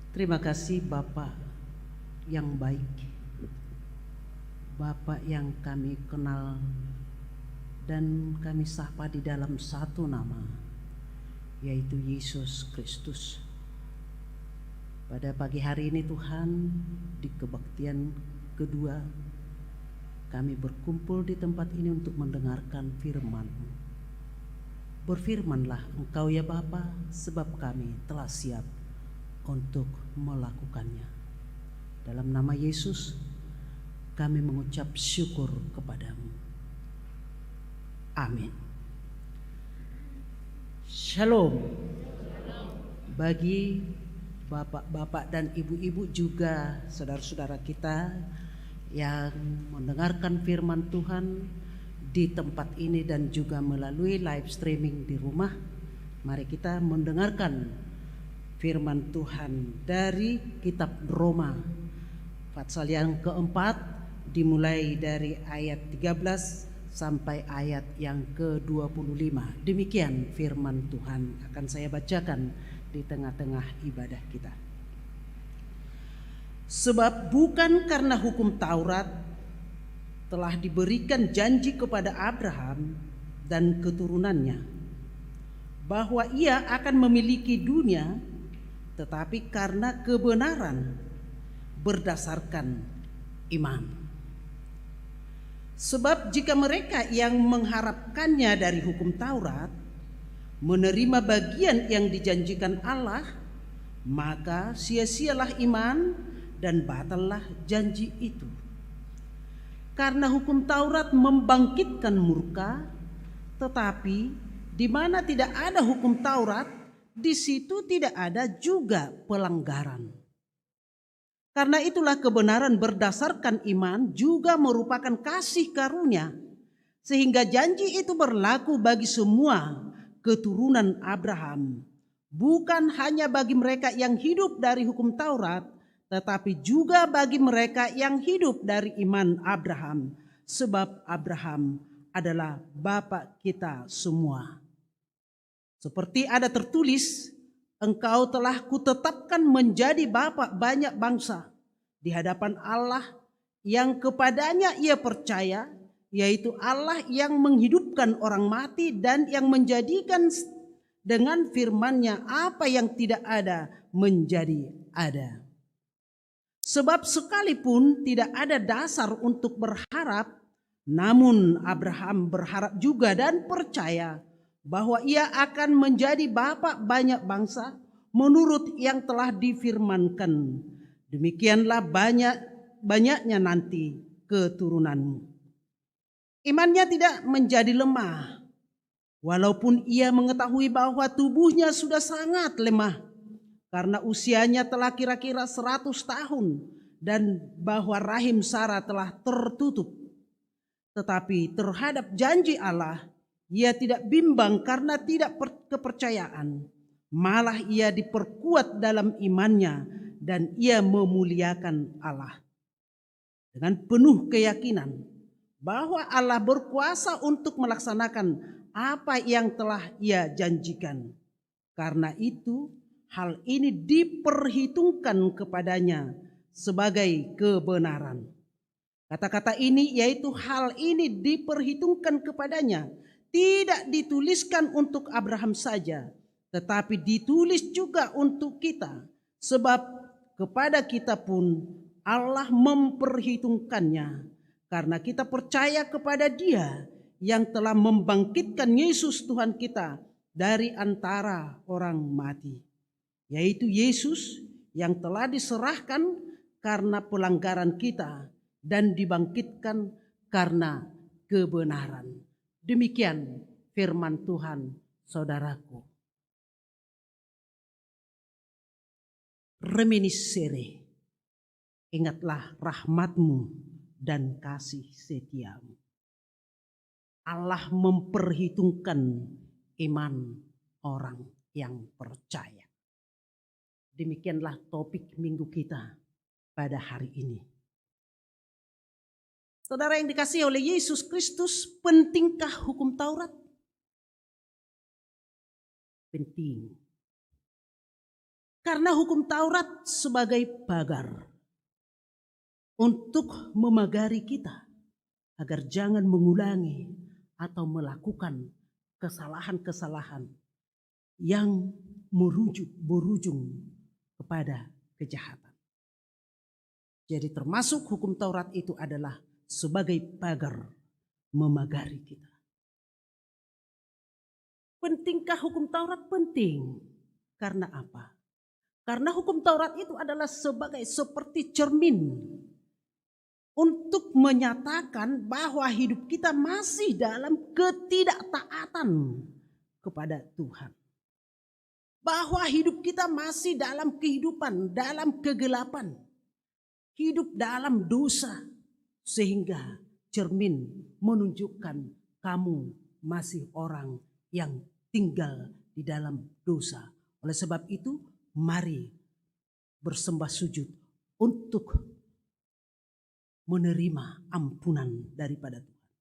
Terima kasih Bapak yang baik, Bapak yang kami kenal dan kami sapa di dalam satu nama, yaitu Yesus Kristus. Pada pagi hari ini Tuhan, di kebaktian kedua, kami berkumpul di tempat ini untuk mendengarkan firman-Mu. Berfirmanlah Engkau ya Bapa, sebab kami telah siap untuk melakukannya. Dalam nama Yesus, kami mengucap syukur kepadamu. Amin. Shalom. Bagi bapak-bapak dan ibu-ibu juga saudara-saudara kita yang mendengarkan firman Tuhan di tempat ini dan juga melalui live streaming di rumah, mari kita mendengarkan firman Tuhan dari kitab Roma pasal yang keempat, dimulai dari ayat 13 sampai ayat yang ke-25. Demikian firman Tuhan akan saya bacakan di tengah-tengah ibadah kita. Sebab bukan karena hukum Taurat telah diberikan janji kepada Abraham dan keturunannya bahwa ia akan memiliki dunia, tetapi karena kebenaran berdasarkan iman. Sebab jika mereka yang mengharapkannya dari hukum Taurat menerima bagian yang dijanjikan Allah, maka sia-sialah iman dan batallah janji itu. Karena hukum Taurat membangkitkan murka, tetapi di mana tidak ada hukum Taurat, di situ tidak ada juga pelanggaran. Karena itulah kebenaran berdasarkan iman juga merupakan kasih karunia, sehingga janji itu berlaku bagi semua keturunan Abraham, bukan hanya bagi mereka yang hidup dari hukum Taurat, tetapi juga bagi mereka yang hidup dari iman Abraham, sebab Abraham adalah bapa kita semua. Seperti ada tertulis, engkau telah kutetapkan menjadi bapa banyak bangsa di hadapan Allah yang kepadanya ia percaya, yaitu Allah yang menghidupkan orang mati dan yang menjadikan dengan firman-Nya apa yang tidak ada menjadi ada. Sebab sekalipun tidak ada dasar untuk berharap, namun Abraham berharap juga dan percaya bahwa ia akan menjadi bapa banyak bangsa menurut yang telah difirmankan. Demikianlah banyaknya nanti keturunanmu. Imannya tidak menjadi lemah, walaupun ia mengetahui bahwa tubuhnya sudah sangat lemah, karena usianya telah kira-kira 100 tahun dan bahwa rahim Sarah telah tertutup. Tetapi terhadap janji Allah, ia tidak bimbang karena tidak kepercayaan. Malah ia diperkuat dalam imannya dan ia memuliakan Allah. Dengan penuh keyakinan bahwa Allah berkuasa untuk melaksanakan apa yang telah ia janjikan. Karena itu, hal ini diperhitungkan kepadanya sebagai kebenaran. Kata-kata ini yaitu hal ini diperhitungkan kepadanya tidak dituliskan untuk Abraham saja, tetapi ditulis juga untuk kita. Sebab kepada kita pun Allah memperhitungkannya, karena kita percaya kepada Dia yang telah membangkitkan Yesus Tuhan kita dari antara orang mati, yaitu Yesus yang telah diserahkan karena pelanggaran kita dan dibangkitkan karena kebenaran. Demikian firman Tuhan, saudaraku. Reminiscere, ingatlah rahmat-Mu dan kasih setia-Mu. Allah memperhitungkan iman orang yang percaya. Demikianlah topik minggu kita pada hari ini. Saudara yang dikasihi oleh Yesus Kristus, pentingkah hukum Taurat? Penting. Karena hukum Taurat sebagai pagar untuk memagari kita agar jangan mengulangi atau melakukan kesalahan-kesalahan yang berujung kepada kejahatan. Jadi termasuk hukum Taurat itu adalah sebagai pagar memagari kita. Pentingkah hukum Taurat? Penting. Karena apa? Karena hukum Taurat itu adalah seperti cermin untuk menyatakan bahwa hidup kita masih dalam ketidaktaatan kepada Tuhan. Bahwa hidup kita masih dalam kehidupan, dalam kegelapan. Hidup dalam dosa. Sehingga cermin menunjukkan kamu masih orang yang tinggal di dalam dosa. Oleh sebab itu, mari bersembah sujud untuk menerima ampunan daripada Tuhan.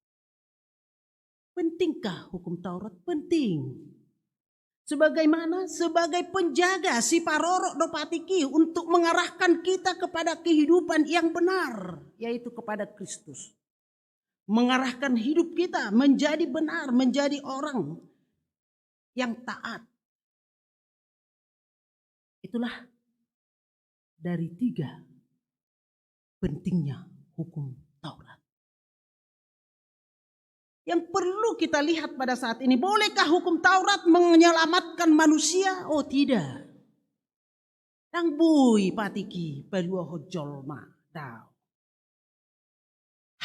Pentingkah hukum Taurat? Penting. Sebagaimana? Sebagai penjaga si parorok do patiki untuk mengarahkan kita kepada kehidupan yang benar, yaitu kepada Kristus. Mengarahkan hidup kita menjadi benar, menjadi orang yang taat. Itulah dari 3 pentingnya hukum Taurat. Yang perlu kita lihat pada saat ini, bolehkah hukum Taurat menyelamatkan manusia? Oh tidak. Dang bui patiki pelua hojol ma dao.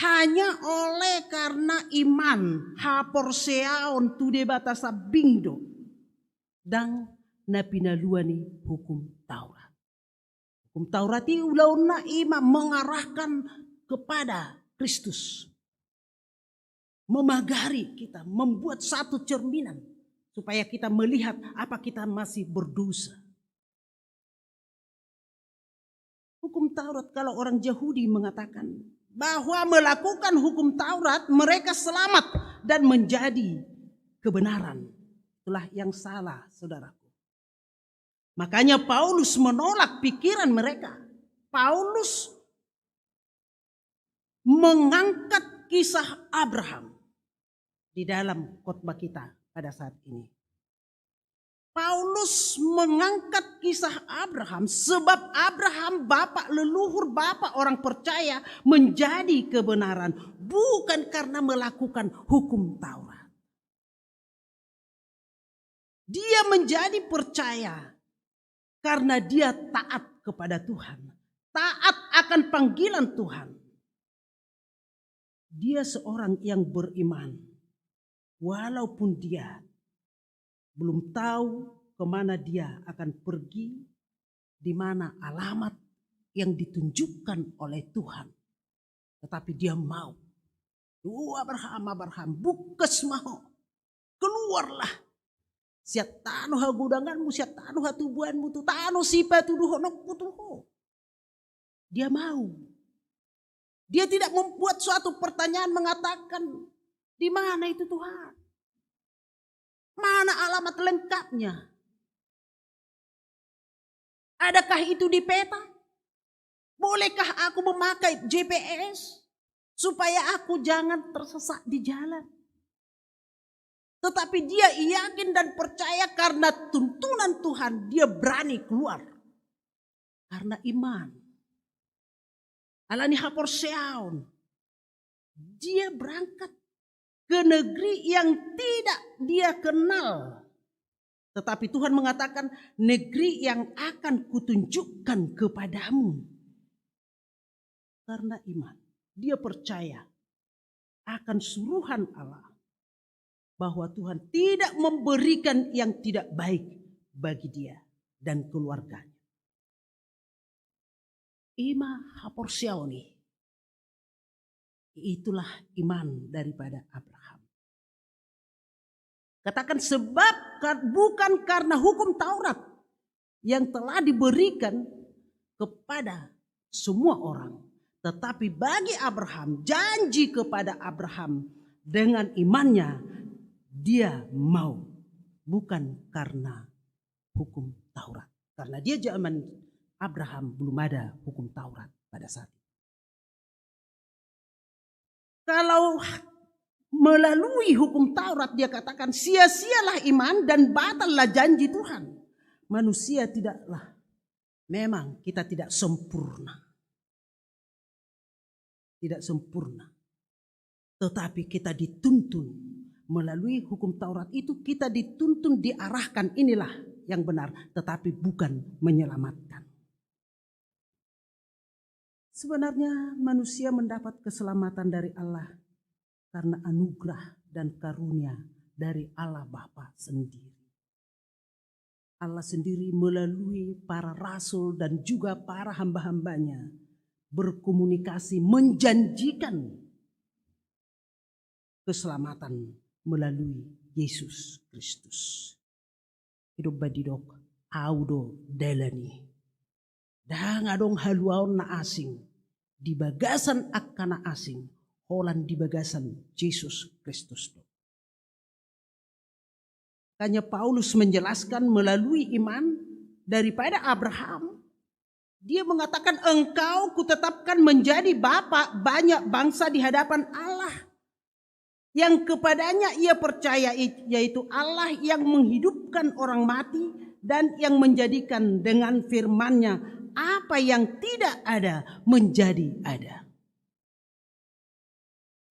Hanya oleh karena iman haporseaon tude batasa bingdo dang napinaluani hukum Taurat. Hukum Taurat itu ulauna imam mengarahkan kepada Kristus. Memagari kita, membuat satu cerminan supaya kita melihat apa kita masih berdosa. Hukum Taurat, kalau orang Yahudi mengatakan bahwa melakukan hukum Taurat mereka selamat dan menjadi kebenaran. Itulah yang salah, saudaraku. Makanya Paulus menolak pikiran mereka. Paulus mengangkat kisah Abraham di dalam khotbah kita pada saat ini. Paulus mengangkat kisah Abraham sebab Abraham bapak leluhur, bapak orang percaya menjadi kebenaran. Bukan karena melakukan hukum Taurat. Dia menjadi percaya karena dia taat kepada Tuhan. Taat akan panggilan Tuhan. Dia seorang yang beriman. Walaupun dia belum tahu kemana dia akan pergi, di mana alamat yang ditunjukkan oleh Tuhan. Tetapi dia mau. Abraham, bukes maho. Keluarlah. Siat tanu ha gudanganmu, siat tanu ha tubuhanmu, tu tanu sipa tuduho nokku tuho. Dia mau. Dia tidak membuat suatu pertanyaan mengatakan, di mana itu Tuhan? Mana alamat lengkapnya? Adakah itu di peta? Bolehkah aku memakai GPS supaya aku jangan tersesat di jalan? Tetapi dia yakin dan percaya karena tuntunan Tuhan dia berani keluar. Karena iman. Alani haporseaun. Dia berangkat ke negeri yang tidak dia kenal. Tetapi Tuhan mengatakan negeri yang akan kutunjukkan kepadamu. Karena iman. Dia percaya akan suruhan Allah. Bahwa Tuhan tidak memberikan yang tidak baik bagi dia dan keluarganya. Ima haporsiauni. Itulah iman daripada Abraham. Katakan sebab bukan karena hukum Taurat yang telah diberikan kepada semua orang. Tetapi bagi Abraham, janji kepada Abraham dengan imannya dia mau. Bukan karena hukum Taurat. Karena dia zaman Abraham belum ada hukum Taurat pada saat itu. Kalau melalui hukum Taurat dia katakan sia-sialah iman dan batallah janji Tuhan. Manusia tidaklah, memang kita tidak sempurna. Tidak sempurna. Tetapi kita dituntun melalui hukum Taurat itu, kita dituntun diarahkan inilah yang benar, tetapi bukan menyelamatkan. Sebenarnya manusia mendapat keselamatan dari Allah karena anugerah dan karunia dari Allah Bapa sendiri. Allah sendiri melalui para rasul dan juga para hamba-hambanya berkomunikasi menjanjikan keselamatan melalui Yesus Kristus. Hidup badidok audo delani. Dang adong haluaon na asing. Di bagasan akana asing. Holan di bagasan Yesus Kristus. Hanya Paulus menjelaskan melalui iman daripada Abraham. Dia mengatakan engkau kutetapkan menjadi bapa banyak bangsa di hadapan Allah. Yang kepadanya ia percaya, yaitu Allah yang menghidupkan orang mati dan yang menjadikan dengan firman-Nya apa yang tidak ada menjadi ada.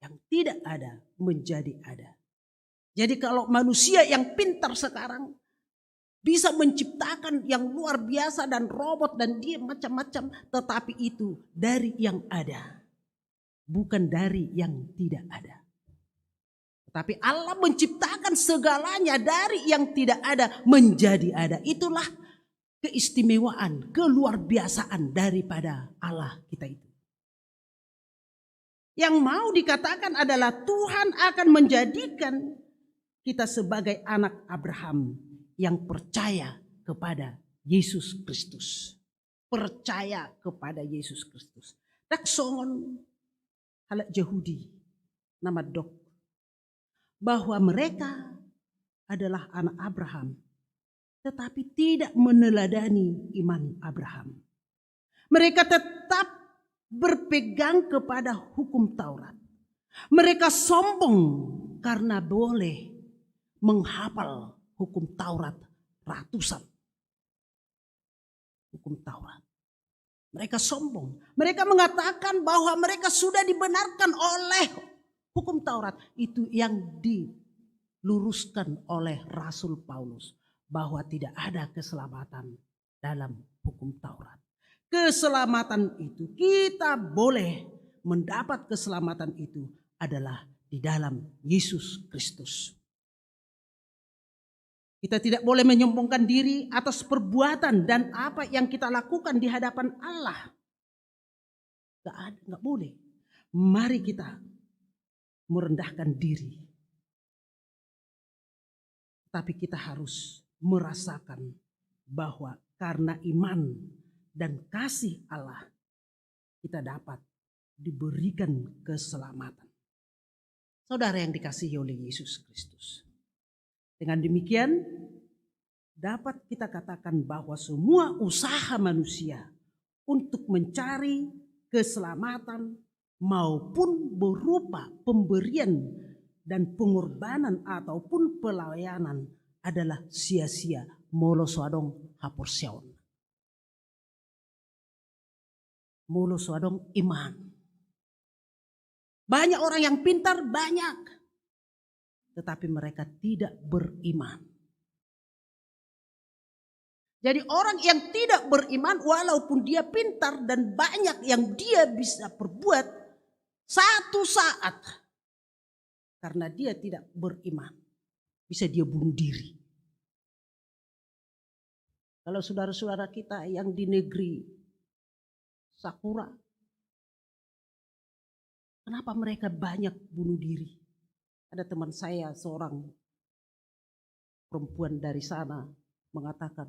Yang tidak ada menjadi ada. Jadi kalau manusia yang pintar sekarang bisa menciptakan yang luar biasa dan robot dan dia macam-macam, tetapi itu dari yang ada, bukan dari yang tidak ada. Tapi Allah menciptakan segalanya dari yang tidak ada menjadi ada. Itulah keistimewaan, keluar biasaan daripada Allah kita itu. Yang mau dikatakan adalah Tuhan akan menjadikan kita sebagai anak Abraham yang percaya kepada Yesus Kristus. Percaya kepada Yesus Kristus. Daksongon halak Yahudi nama dok. Bahwa mereka adalah anak Abraham. Tetapi tidak meneladani iman Abraham. Mereka tetap berpegang kepada hukum Taurat. Mereka sombong karena boleh menghafal hukum Taurat ratusan. Hukum Taurat. Mereka sombong. Mereka mengatakan bahwa mereka sudah dibenarkan oleh hukum Taurat. Itu yang diluruskan oleh Rasul Paulus. Bahwa tidak ada keselamatan dalam hukum Taurat. Keselamatan itu kita boleh mendapat keselamatan itu adalah di dalam Yesus Kristus. Kita tidak boleh menyombongkan diri atas perbuatan dan apa yang kita lakukan di hadapan Allah. Gak boleh. Mari kita merendahkan diri. Tapi kita harus merasakan bahwa karena iman dan kasih Allah kita dapat diberikan keselamatan. Saudara yang dikasihi oleh Yesus Kristus. Dengan demikian dapat kita katakan bahwa semua usaha manusia untuk mencari keselamatan maupun berupa pemberian dan pengorbanan ataupun pelayanan adalah sia-sia, moloswadong haporseon. Moloswadong iman. Banyak orang yang pintar, banyak. Tetapi mereka tidak beriman. Jadi orang yang tidak beriman walaupun dia pintar dan banyak yang dia bisa perbuat, satu saat karena dia tidak beriman bisa dia bunuh diri. Kalau saudara-saudara kita yang di negeri Sakura, kenapa mereka banyak bunuh diri? Ada teman saya seorang perempuan dari sana mengatakan,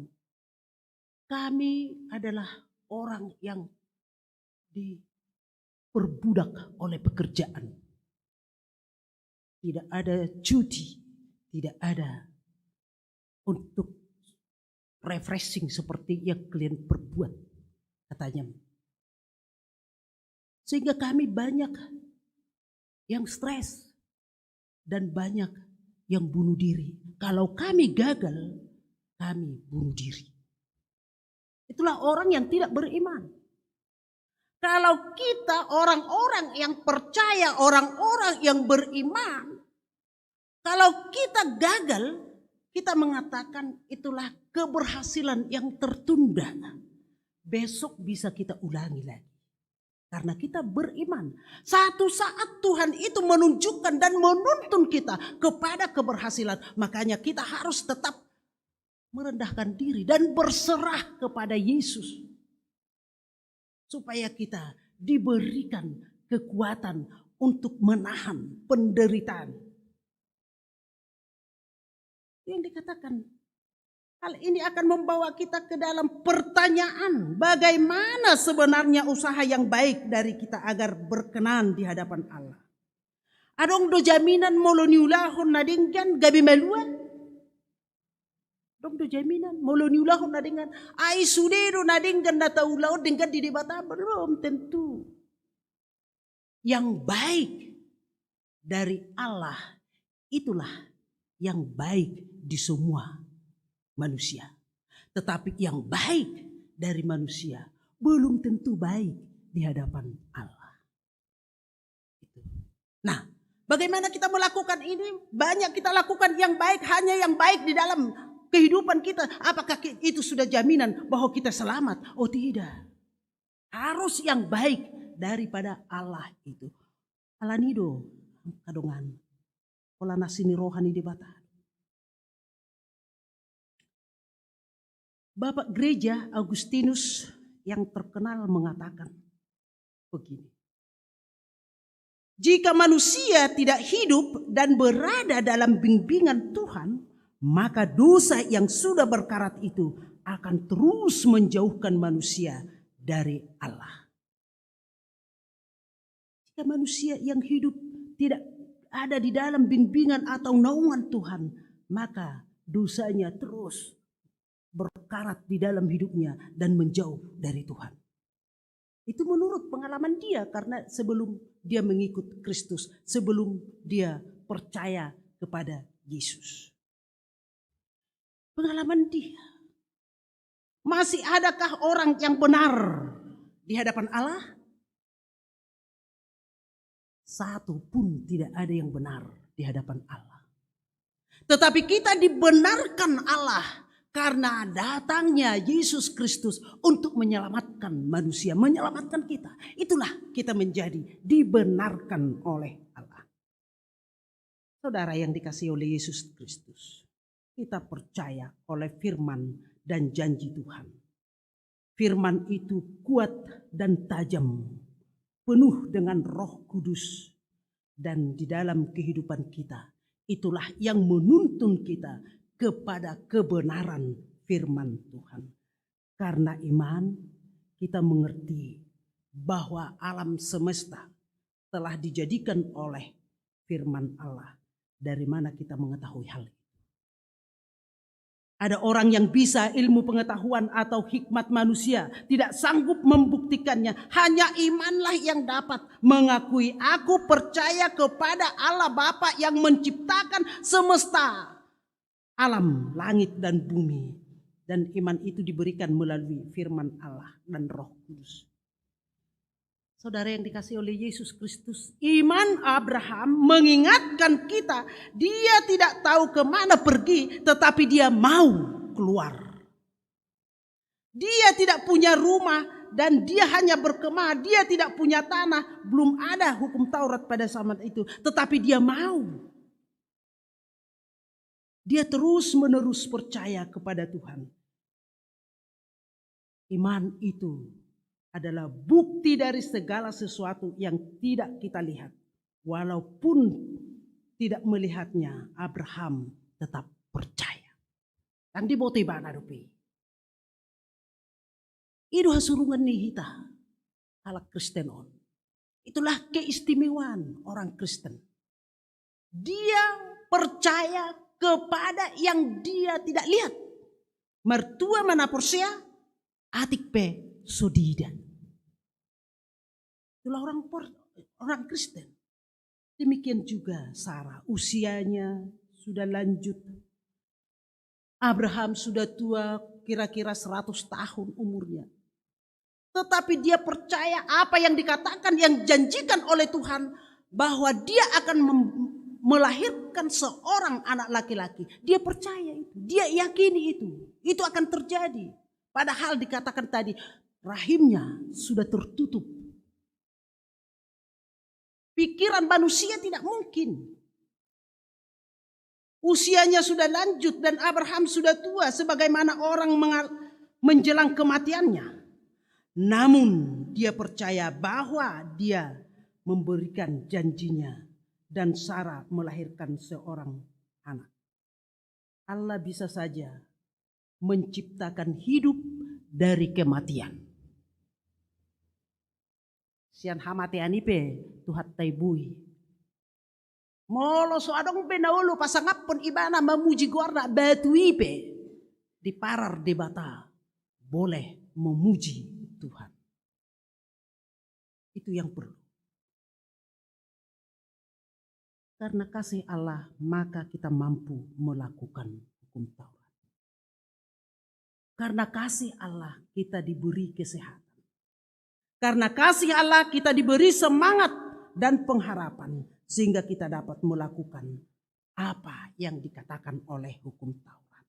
kami adalah orang yang diperbudak oleh pekerjaan. Tidak ada cuti, tidak ada untuk refreshing seperti yang kalian perbuat, katanya. Sehingga kami banyak yang stres dan banyak yang bunuh diri. Kalau kami gagal, kami bunuh diri. Itulah orang yang tidak beriman. Kalau kita orang-orang yang percaya, orang-orang yang beriman, kalau kita gagal, kita mengatakan itulah keberhasilan yang tertunda. Besok bisa kita ulangi lagi. Karena kita beriman. Satu saat Tuhan itu menunjukkan dan menuntun kita kepada keberhasilan. Makanya kita harus tetap merendahkan diri dan berserah kepada Yesus. Supaya kita diberikan kekuatan untuk menahan penderitaan. Yang dikatakan, hal ini akan membawa kita ke dalam pertanyaan bagaimana sebenarnya usaha yang baik dari kita agar berkenan di hadapan Allah. Adong do jaminan moloniulahon nadingkan gabi melua. Dong do jaminan moloniulahon nadingkan ai sudero nadingkan na taulaon dengan di debata belum tentu. Yang baik dari Allah itulah yang baik di semua manusia. Tetapi yang baik dari manusia belum tentu baik di hadapan Allah. Nah, bagaimana kita melakukan ini? Banyak kita lakukan yang baik, hanya yang baik di dalam kehidupan kita. Apakah itu sudah jaminan bahwa kita selamat? Oh tidak. Harus yang baik daripada Allah itu. Alanido kadongan. Ola nasini rohani di bata. Bapak Gereja Agustinus yang terkenal mengatakan begini. Jika manusia tidak hidup dan berada dalam bimbingan Tuhan, maka dosa yang sudah berkarat itu akan terus menjauhkan manusia dari Allah. Jika manusia yang hidup tidak ada di dalam bimbingan atau naungan Tuhan, maka dosanya terus berkarat di dalam hidupnya dan menjauh dari Tuhan. Itu menurut pengalaman dia, karena sebelum dia mengikut Kristus, sebelum dia percaya kepada Yesus. Pengalaman dia. Masih adakah orang yang benar di hadapan Allah? Satu pun tidak ada yang benar di hadapan Allah. Tetapi kita dibenarkan Allah karena datangnya Yesus Kristus untuk menyelamatkan manusia, menyelamatkan kita. Itulah kita menjadi dibenarkan oleh Allah. Saudara yang dikasihi oleh Yesus Kristus, kita percaya oleh firman dan janji Tuhan. Firman itu kuat dan tajam, penuh dengan Roh Kudus, dan di dalam kehidupan kita itulah yang menuntun kita kepada kebenaran firman Tuhan. Karena iman kita mengerti bahwa alam semesta telah dijadikan oleh firman Allah. Dari mana kita mengetahui hal itu? Ada orang yang bisa ilmu pengetahuan atau hikmat manusia tidak sanggup membuktikannya. Hanya imanlah yang dapat mengakui aku percaya kepada Allah Bapa yang menciptakan semesta, alam, langit dan bumi. Dan iman itu diberikan melalui firman Allah dan Roh Kudus. Saudara yang dikasihi oleh Yesus Kristus, iman Abraham mengingatkan kita, dia tidak tahu kemana pergi, tetapi dia mau keluar. Dia tidak punya rumah dan dia hanya berkemah, dia tidak punya tanah, belum ada hukum Taurat pada zaman itu, tetapi dia mau. Dia terus menerus percaya kepada Tuhan. Iman itu adalah bukti dari segala sesuatu yang tidak kita lihat. Walaupun tidak melihatnya, Abraham tetap percaya. Dan di bote bana rupi. Itu hasurungan nih kita. Halak Kristen on. Itulah keistimewaan orang Kristen. Dia percaya kepada yang dia tidak lihat. mertua mana porsia atik pe sodida. Itulah orang Kristen. Demikian juga Sarah, usianya sudah lanjut. Abraham sudah tua, kira-kira 100 tahun umurnya. Tetapi dia percaya apa yang dikatakan, yang janjikan oleh Tuhan, bahwa dia akan melahirkan seorang anak laki-laki. Dia percaya itu, dia yakini itu akan terjadi. Padahal dikatakan tadi, rahimnya sudah tertutup. Pikiran manusia tidak mungkin. Usianya sudah lanjut dan Abraham sudah tua sebagaimana orang menjelang kematiannya. Namun dia percaya bahwa dia memberikan janjinya dan Sarah melahirkan seorang anak. Allah bisa saja menciptakan hidup dari kematian. Sian hamate anipe Tuhan taibui. Molo so adong benaulu pasangapon ibana memuji guarda batu ipe. Di parar debata boleh memuji Tuhan. Itu yang perlu. Karena kasih Allah maka kita mampu melakukan hukum Taurat. Karena kasih Allah kita diberi kesehatan. Karena kasih Allah kita diberi semangat dan pengharapan. Sehingga kita dapat melakukan apa yang dikatakan oleh hukum Taurat.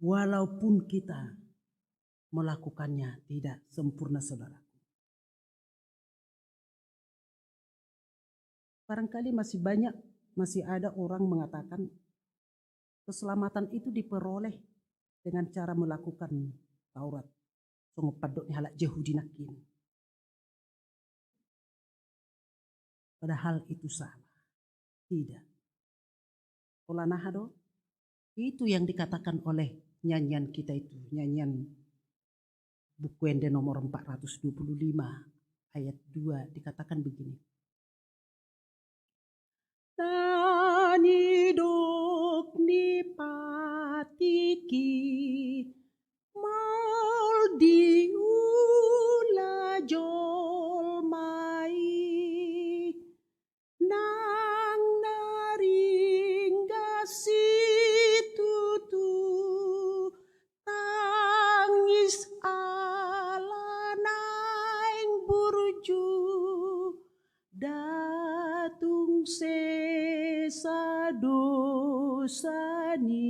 Walaupun kita melakukannya tidak sempurna, saudara. Barangkali masih ada orang mengatakan keselamatan itu diperoleh dengan cara melakukan Taurat. Sungguh padoknya halak Yahudi nakin. Padahal itu salah. Tidak. Olanahado, itu yang dikatakan oleh nyanyian kita itu. Nyanyian buku Ende nomor 425 ayat 2 dikatakan begini. Tani dok ni patiki mal diula jol mai nang naringga situtu tangis ala naing burju datung sesa dosani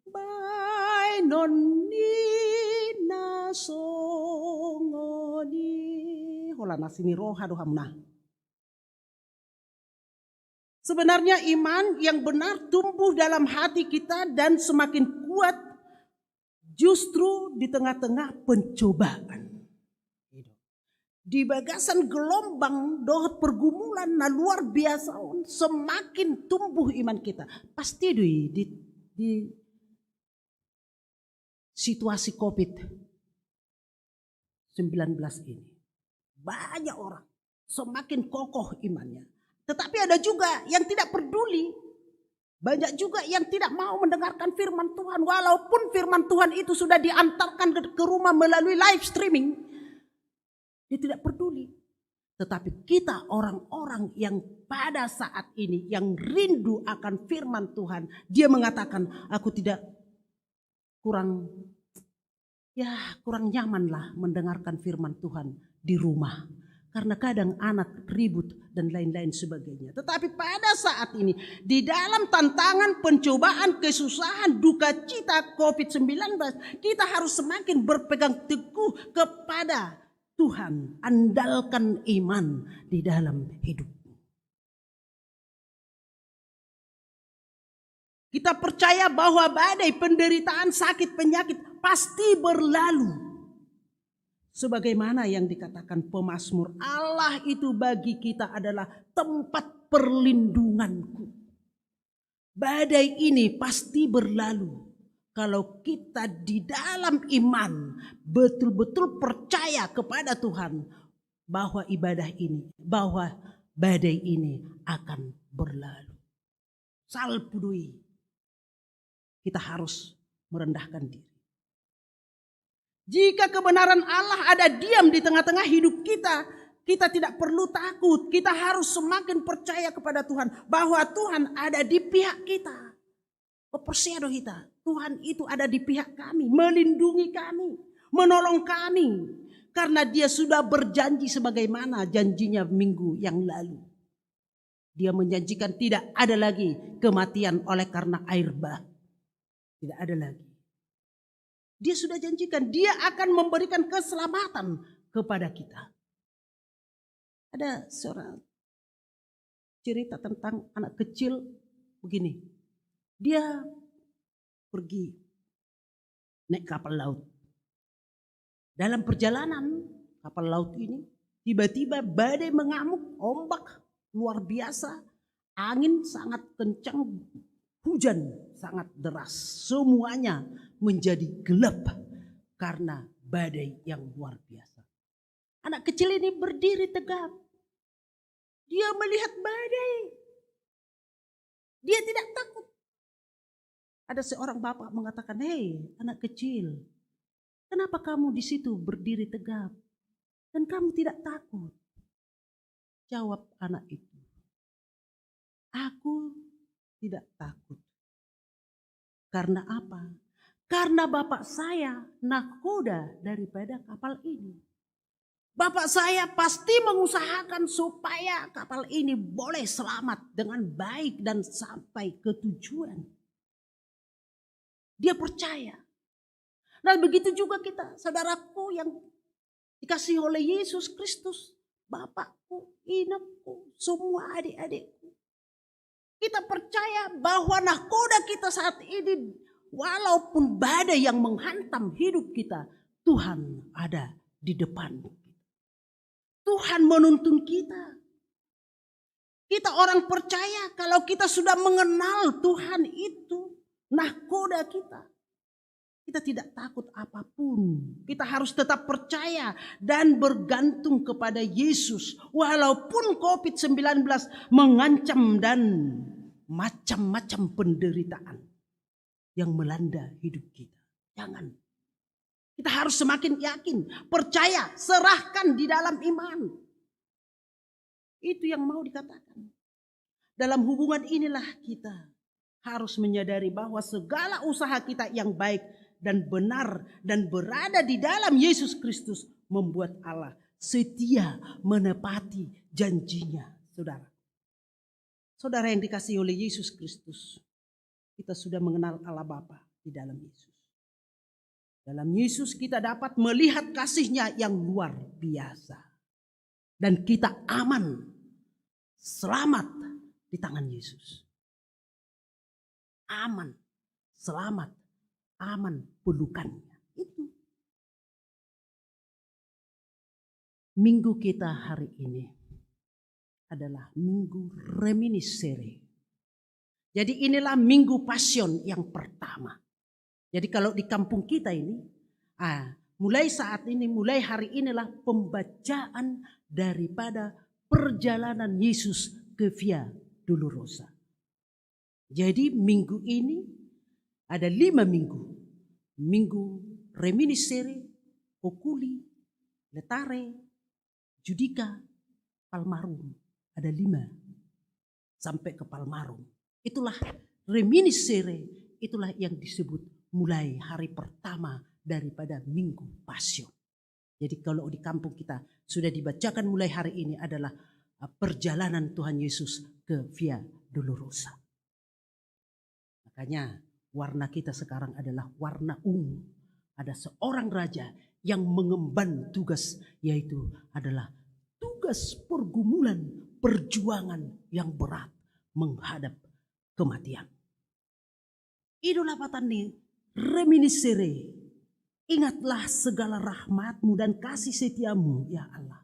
bai nonni nasongoni hola nasini roha dohamna. Sebenarnya iman yang benar tumbuh dalam hati kita dan semakin kuat justru di tengah-tengah pencobaan. Di bagasan gelombang dohot pergumulan na luar biasa semakin tumbuh iman kita. Pasti di situasi COVID-19 ini. Banyak orang semakin kokoh imannya. Tetapi ada juga yang tidak peduli. Banyak juga yang tidak mau mendengarkan firman Tuhan. Walaupun firman Tuhan itu sudah diantarkan ke rumah melalui live streaming. Dia tidak peduli. Tetapi kita orang-orang yang pada saat ini yang rindu akan firman Tuhan. Dia mengatakan aku tidak kurang nyaman lah mendengarkan firman Tuhan di rumah. Karena kadang anak ribut dan lain-lain sebagainya. Tetapi pada saat ini di dalam tantangan, pencobaan, kesusahan, duka cita COVID-19. Kita harus semakin berpegang teguh kepada Tuhan. Andalkan iman di dalam hidup. Kita percaya bahwa badai, penderitaan, sakit, penyakit pasti berlalu. Sebagaimana yang dikatakan pemazmur, Allah itu bagi kita adalah tempat perlindunganku. Badai ini pasti berlalu. Kalau kita di dalam iman betul-betul percaya kepada Tuhan bahwa bahwa badai ini akan berlalu. Salpudui. kita harus merendahkan diri. Jika kebenaran Allah ada diam di tengah-tengah hidup kita, kita tidak perlu takut. Kita harus semakin percaya kepada Tuhan bahwa Tuhan ada di pihak kita. Percaya kita, Tuhan itu ada di pihak kami, melindungi kami, menolong kami. Karena Dia sudah berjanji sebagaimana janjinya minggu yang lalu. Dia menjanjikan tidak ada lagi kematian oleh karena air bah. Tidak ada lagi. Dia sudah janjikan Dia akan memberikan keselamatan kepada kita. Ada seorang cerita tentang anak kecil begini. Dia pergi naik kapal laut. Dalam perjalanan kapal laut ini tiba-tiba badai mengamuk, ombak luar biasa, angin sangat kencang, hujan sangat deras. Semuanya menjadi gelap karena badai yang luar biasa. Anak kecil ini berdiri tegap. Dia melihat badai. Dia tidak takut. Ada seorang bapak mengatakan, "Hei anak kecil, kenapa kamu di situ berdiri tegap? Dan kamu tidak takut?" Jawab anak itu, "Aku tidak takut. Karena apa? Karena bapak saya nahkoda daripada kapal ini. Bapak saya pasti mengusahakan supaya kapal ini boleh selamat dengan baik dan sampai ke tujuan." Dia percaya. Dan begitu juga kita, saudaraku yang dikasihi oleh Yesus Kristus, bapakku, inakku, semua adik-adikku. Kita percaya bahwa nahkoda kita saat ini, walaupun badai yang menghantam hidup kita, Tuhan ada di depan kita. Tuhan menuntun kita. Kita orang percaya kalau kita sudah mengenal Tuhan itu, nahkoda kita. Kita tidak takut apapun. Kita harus tetap percaya dan bergantung kepada Yesus. Walaupun COVID-19 mengancam dan macam-macam penderitaan yang melanda hidup kita. Jangan. Kita harus semakin yakin, percaya, serahkan di dalam iman. Itu yang mau dikatakan. Dalam hubungan inilah kita harus menyadari bahwa segala usaha kita yang baik dan benar dan berada di dalam Yesus Kristus membuat Allah setia menepati janjinya, saudara. Saudara yang dikasihi oleh Yesus Kristus, kita sudah mengenal Allah Bapa di dalam Yesus. Dalam Yesus kita dapat melihat kasih-Nya yang luar biasa. Dan kita aman, selamat di tangan Yesus. Aman, selamat, aman pelukannya. Itu. Minggu kita hari ini adalah minggu reminiscere. Jadi inilah minggu Passion yang pertama. Jadi kalau di kampung kita ini, mulai saat ini, mulai hari inilah pembacaan daripada perjalanan Yesus ke Via Dolorosa. Jadi minggu ini ada 5 minggu. Minggu reminiscere, oculi, letare, judica, palmarum. Ada 5 sampai ke palmarum. Itulah reminiscere, itulah yang disebut mulai hari pertama daripada minggu Passion. Jadi kalau di kampung kita sudah dibacakan mulai hari ini adalah perjalanan Tuhan Yesus ke Via Dolorosa. Makanya warna kita sekarang adalah warna ungu. Ada seorang raja yang mengemban tugas, yaitu adalah tugas pergumulan, perjuangan yang berat menghadap kematian. Idola patani reminiscere, ingatlah segala rahmat-Mu dan kasih setia-Mu ya Allah.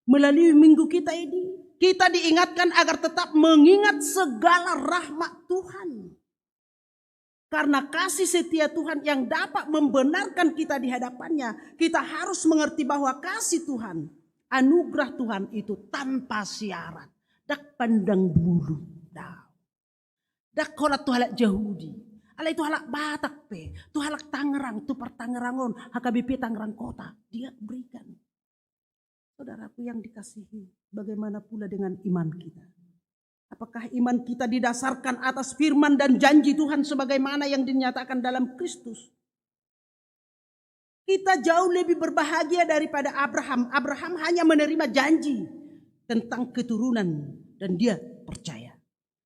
Melalui minggu kita ini, kita diingatkan agar tetap mengingat segala rahmat Tuhan. Karena kasih setia Tuhan yang dapat membenarkan kita di hadapannya, kita harus mengerti bahwa kasih Tuhan, anugerah Tuhan itu tanpa syarat. Dak pandang bulu, dak kolat tuhalak Yahudi. Ala itu halak Batak pe, itu halak Tangerang, itu Tangerangon, HKBP Tangerang Kota. Dia berikan. Saudaraku yang dikasihi, bagaimana pula dengan iman kita? Apakah iman kita didasarkan atas firman dan janji Tuhan sebagaimana yang dinyatakan dalam Kristus? Kita jauh lebih berbahagia daripada Abraham. Abraham hanya menerima janji tentang keturunan dan dia percaya.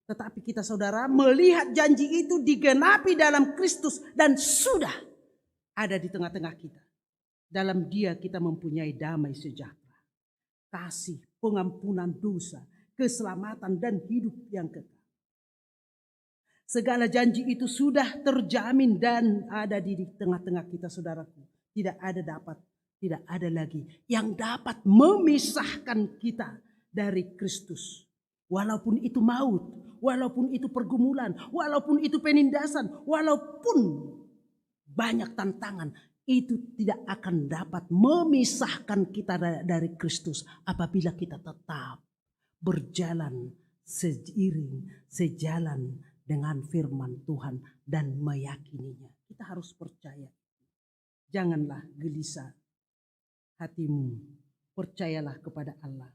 Tetapi kita saudara melihat janji itu digenapi dalam Kristus dan sudah ada di tengah-tengah kita. Dalam Dia kita mempunyai damai sejahtera, kasih, pengampunan dosa, keselamatan dan hidup yang kekal. Segala janji itu sudah terjamin dan ada di tengah-tengah kita saudaraku. Tidak ada lagi yang dapat memisahkan kita dari Kristus. Walaupun itu maut, walaupun itu pergumulan, walaupun itu penindasan, walaupun banyak tantangan, itu tidak akan dapat memisahkan kita dari Kristus apabila kita tetap berjalan sejalan dengan firman Tuhan dan meyakininya. Kita harus percaya. Janganlah gelisah hatimu, percayalah kepada Allah.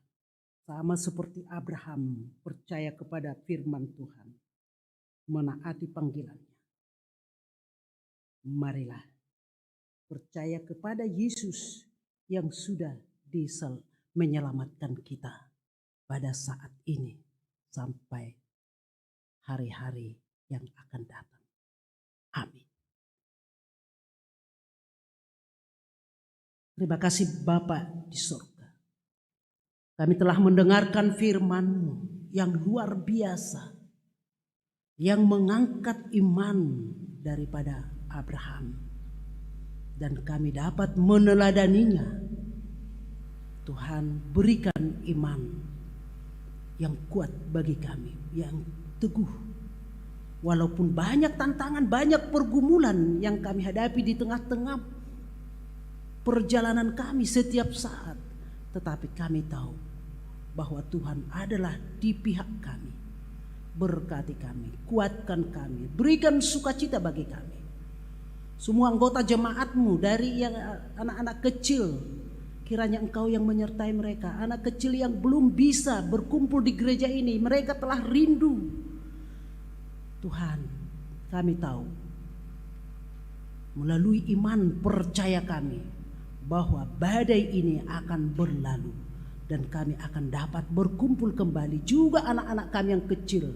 Sama seperti Abraham percaya kepada firman Tuhan, menaati panggilannya. Marilah percaya kepada Yesus yang sudah menyelamatkan kita pada saat ini sampai hari-hari yang akan datang. Amin. Terima kasih Bapa di surga. Kami telah mendengarkan firman-Mu yang luar biasa, yang mengangkat iman daripada Abraham. Dan kami dapat meneladaninya. Tuhan berikan iman yang kuat bagi kami, yang teguh. Walaupun banyak tantangan, banyak pergumulan yang kami hadapi di tengah-tengah perjalanan kami setiap saat. Tetapi kami tahu bahwa Tuhan adalah di pihak kami. Berkati kami, kuatkan kami, berikan sukacita bagi kami. Semua anggota jemaat-Mu dari yang anak-anak kecil, kiranya Engkau yang menyertai mereka. Anak kecil yang belum bisa berkumpul di gereja ini, mereka telah rindu. Tuhan, kami tahu melalui iman percaya kami bahwa badai ini akan berlalu. Dan kami akan dapat berkumpul kembali. Juga anak-anak kami yang kecil.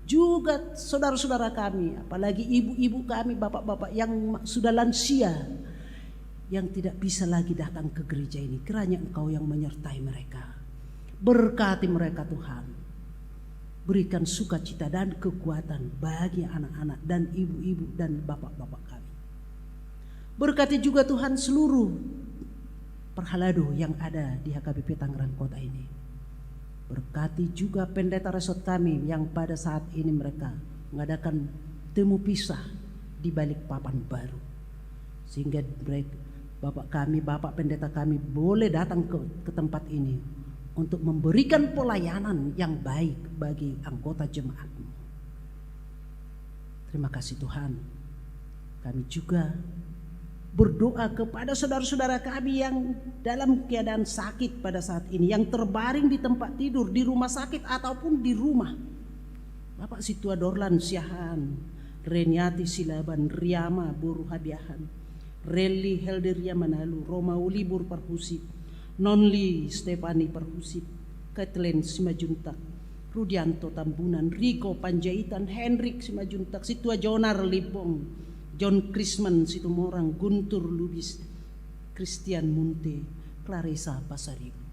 Juga saudara-saudara kami. Apalagi ibu-ibu kami, bapak-bapak yang sudah lansia. Yang tidak bisa lagi datang ke gereja ini. Kiranya Engkau yang menyertai mereka. Berkati mereka Tuhan. Berikan sukacita dan kekuatan bagi anak-anak dan ibu-ibu dan bapak-bapak kami. Berkati juga Tuhan seluruh perhalado yang ada di HKBP Tangerang Kota ini. Berkati juga pendeta resort kami yang pada saat ini mereka mengadakan temu pisah di balik papan baru. Sehingga Bapak pendeta kami boleh datang ke tempat ini untuk memberikan pelayanan yang baik bagi anggota jemaat-Mu. Terima kasih Tuhan. Kami juga berdoa kepada saudara-saudara kami yang dalam keadaan sakit pada saat ini, yang terbaring di tempat tidur, di rumah sakit ataupun di rumah. Bapak Situa Dorlan Siahan, Reniati Silaban, Riama Buru Habiahan, Reli Helderia Manalu, Roma Ulibur Perhusip, Nonli Stefani Perhusip, Kathleen Simajuntak, Rudianto Tambunan, Riko Panjaitan, Henrik Simajuntak, Situa Jonar Lipong, John Krisman Situmorang, Guntur Lubis, Christian Munte, Clarissa Pasaribu.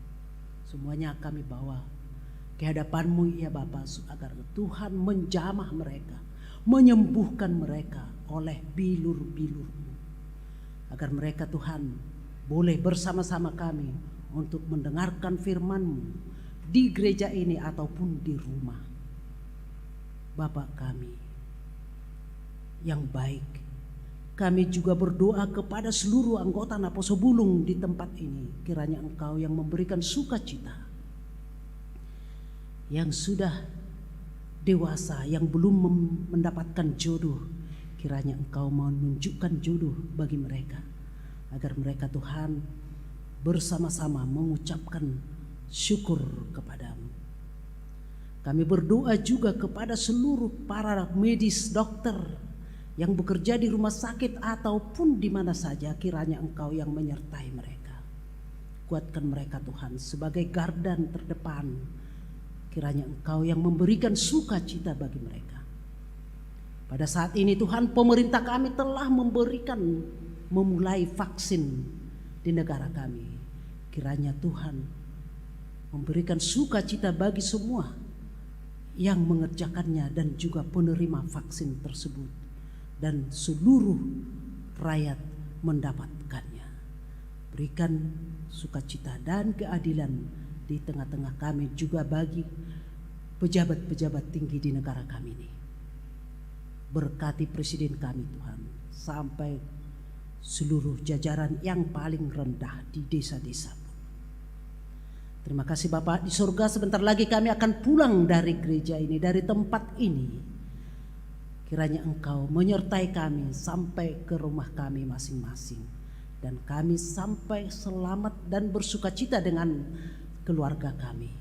Semuanya kami bawa ke hadapan-Mu ya Bapa, agar Tuhan menjamah mereka, menyembuhkan mereka oleh bilur-bilur-Mu. Agar mereka Tuhan boleh bersama-sama kami untuk mendengarkan firman-Mu di gereja ini ataupun di rumah. Bapa kami yang baik, kami juga berdoa kepada seluruh anggota Naposo Bulung di tempat ini. Kiranya Engkau yang memberikan sukacita. Yang sudah dewasa, yang belum mendapatkan jodoh, kiranya Engkau menunjukkan jodoh bagi mereka, agar mereka Tuhan bersama-sama mengucapkan syukur kepadamu. Kami berdoa juga kepada seluruh para medis, dokter yang bekerja di rumah sakit ataupun di mana saja, kiranya Engkau yang menyertai mereka. Kuatkan mereka Tuhan sebagai gardan terdepan. Kiranya Engkau yang memberikan sukacita bagi mereka. Pada saat ini Tuhan, pemerintah kami telah memulai vaksin di negara kami. Kiranya Tuhan memberikan sukacita bagi semua yang mengerjakannya dan juga penerima vaksin tersebut, dan seluruh rakyat mendapatkannya. Berikan sukacita dan keadilan di tengah-tengah kami juga bagi pejabat-pejabat tinggi di negara kami ini. Berkati presiden kami Tuhan, sampai seluruh jajaran yang paling rendah di desa-desa. Terima kasih Bapak di surga, sebentar lagi kami akan pulang dari gereja ini, dari tempat ini. Kiranya Engkau menyertai kami sampai ke rumah kami masing-masing, dan kami sampai selamat dan bersukacita dengan keluarga kami.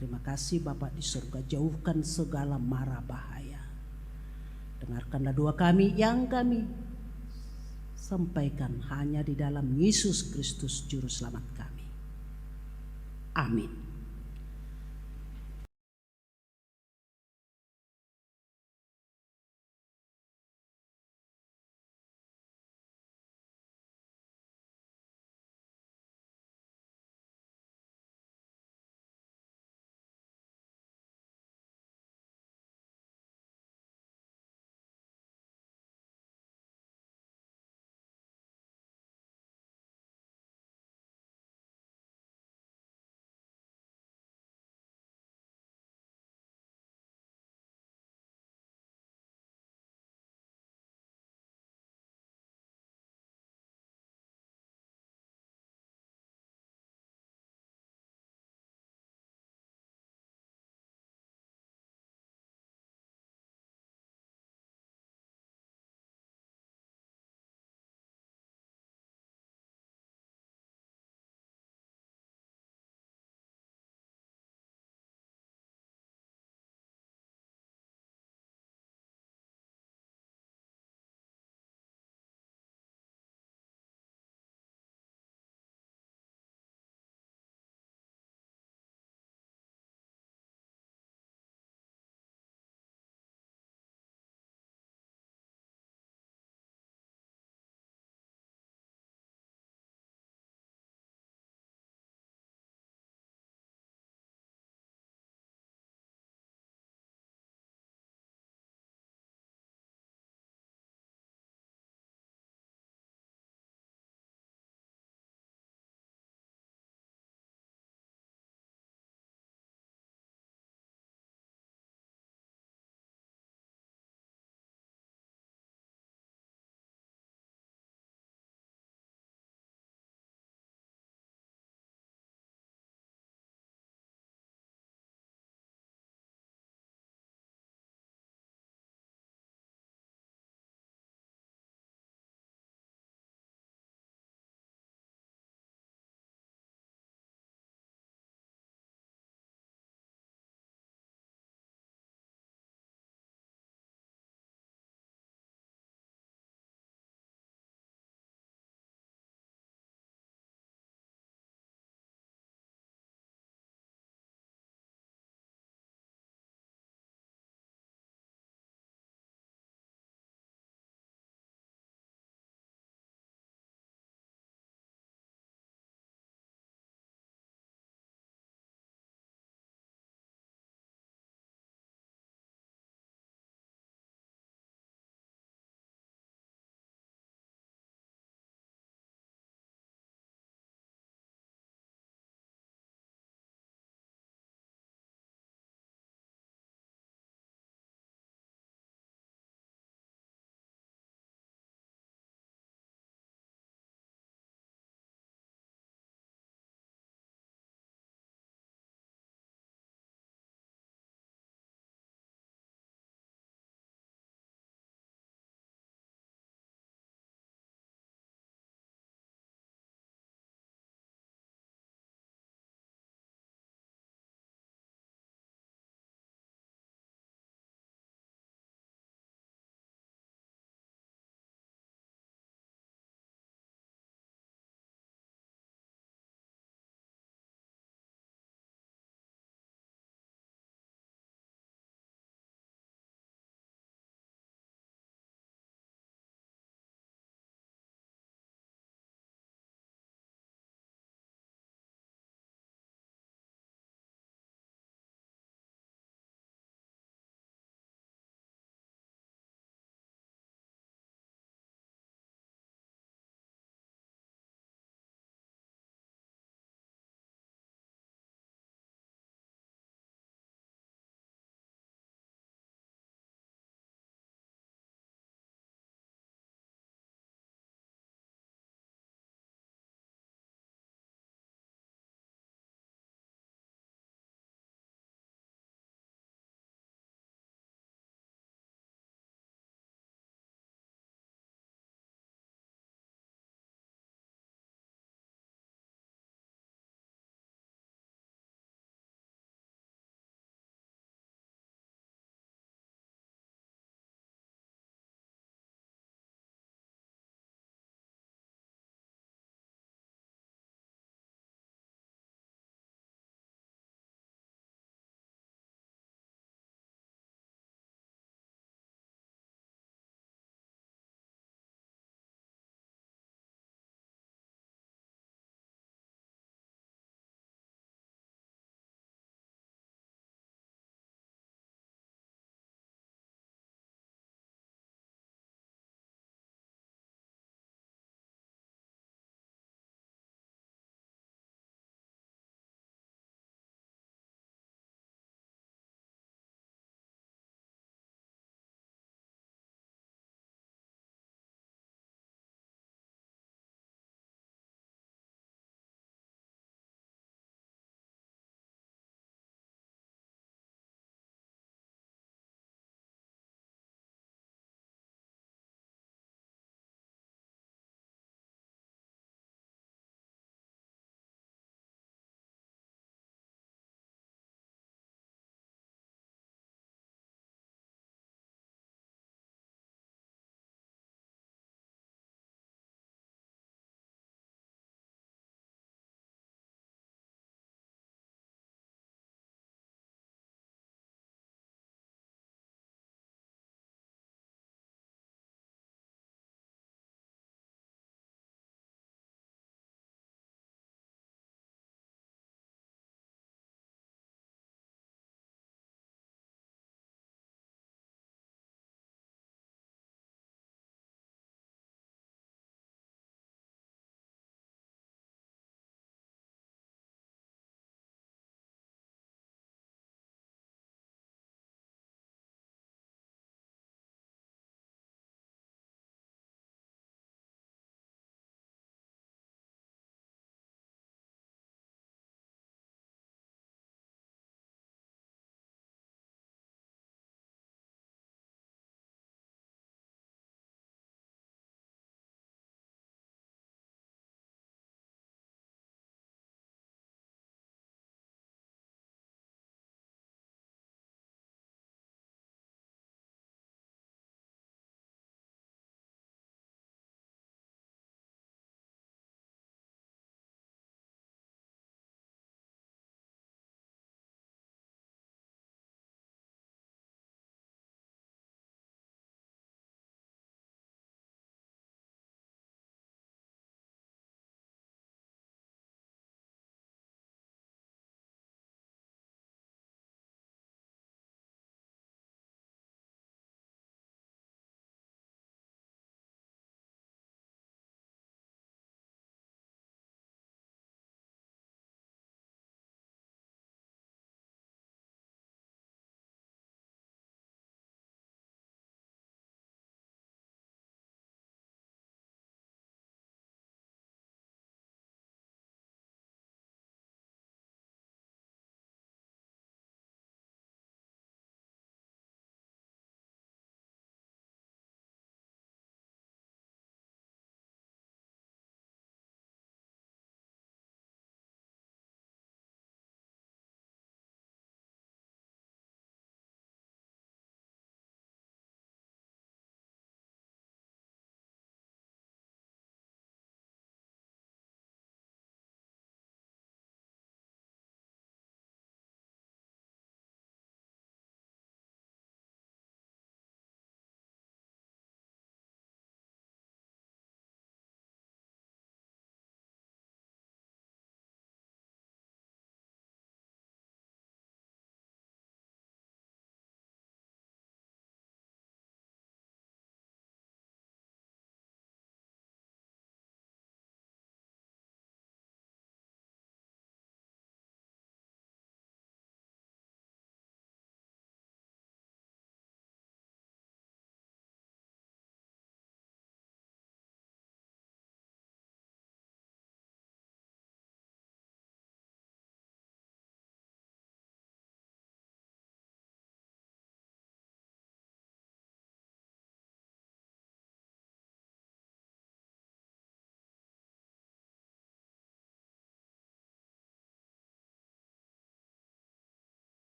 Terima kasih Bapak di surga, jauhkan segala mara bahaya. Dengarkanlah doa kami yang kami sampaikan hanya di dalam Yesus Kristus Juru Selamat kami. Amin.